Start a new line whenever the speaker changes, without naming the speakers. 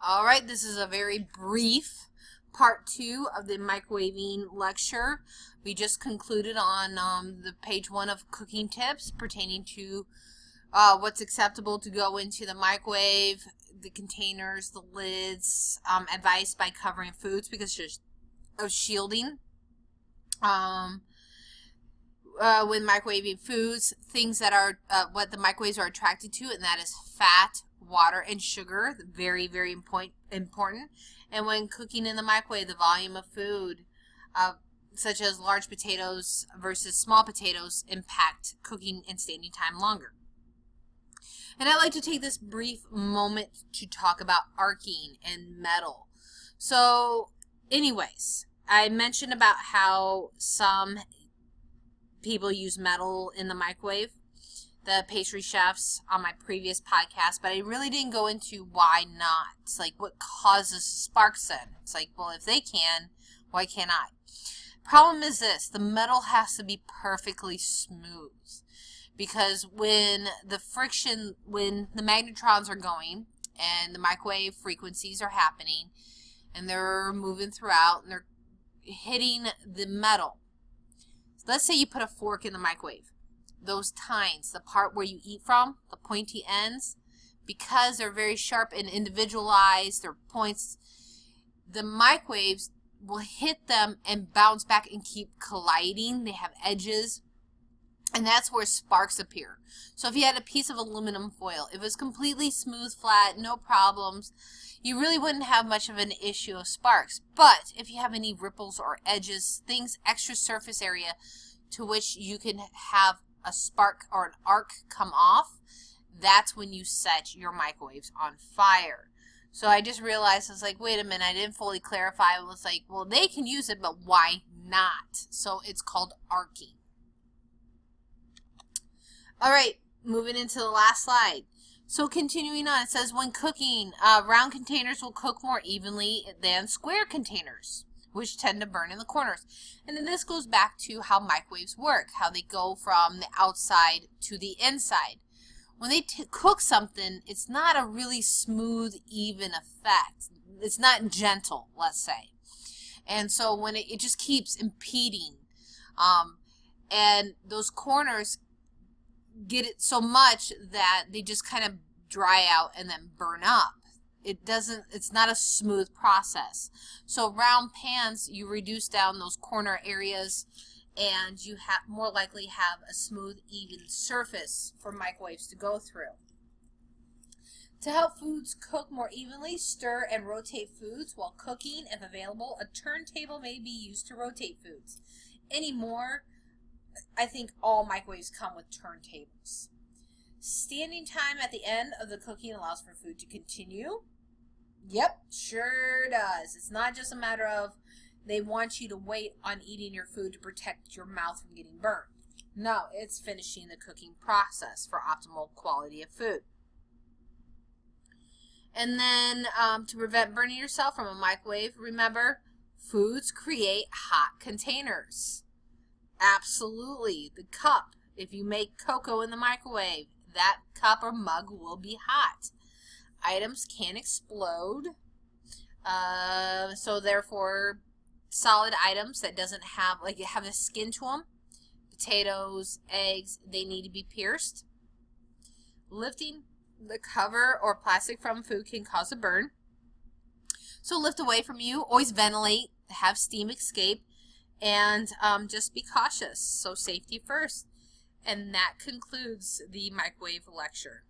All right, this is a very brief part 2 of the microwaving lecture. We just concluded on the page 1 of cooking tips pertaining to what's acceptable to go into the microwave, the containers, the lids, advice by covering foods because of shielding. When microwaving foods, things that are what the microwaves are attracted to, and that is fat, water, and sugar. Very, very important. And when cooking in the microwave, the volume of food, such as large potatoes versus small potatoes, impact cooking and standing time longer. And I'd like to take this brief moment to talk about arcing and metal. So, anyways, I mentioned about how some people use metal in the microwave, the pastry chefs on my previous podcast, but I really didn't go into why not. It's like what causes sparks then. It's like, well, if they can, why can't I? Problem is this, the metal has to be perfectly smooth because when the magnetrons are going and the microwave frequencies are happening and they're moving throughout and they're hitting the metal. Let's say you put a fork in the microwave. Those tines, the part where you eat from, the pointy ends, because they're very sharp and individualized, their points, the microwaves will hit them and bounce back and keep colliding. They have edges, and that's where sparks appear. So if you had a piece of aluminum foil, if it was completely smooth, flat, no problems, you really wouldn't have much of an issue of sparks. But if you have any ripples or edges, things, extra surface area to which you can have a spark or an arc come off, that's when you set your microwaves on fire. So I just realized, I was like, wait a minute, I didn't fully clarify. I was like, well, they can use it, but why not? So it's called arcing. All right, moving into the last slide. So continuing on, it says when cooking, round containers will cook more evenly than square containers, which tend to burn in the corners. And then this goes back to how microwaves work, how they go from the outside to the inside. When they cook something, it's not a really smooth, even effect. It's not gentle, let's say. And so when it just keeps impeding, and those corners get it so much that they just kind of dry out and then burn up. It's not a smooth process. So round pans, you reduce down those corner areas and you more likely have a smooth, even surface for microwaves to go through. To help foods cook more evenly, stir and rotate foods while cooking. If available, a turntable may be used to rotate foods. Anymore, I think all microwaves come with turntables. Standing time at the end of the cooking allows for food to continue. Yep, sure does. It's not just a matter of they want you to wait on eating your food to protect your mouth from getting burned. No, it's finishing the cooking process for optimal quality of food. And then to prevent burning yourself from a microwave, remember, foods create hot containers. Absolutely. The cup, if you make cocoa in the microwave, that cup or mug will be hot. Items can explode. So therefore, solid items that doesn't have, like, have a skin to them, potatoes, eggs, they need to be pierced. Lifting the cover or plastic from food can cause a burn. So lift away from you. Always ventilate. Have steam escape. And just be cautious. So safety first. And that concludes the microwave lecture.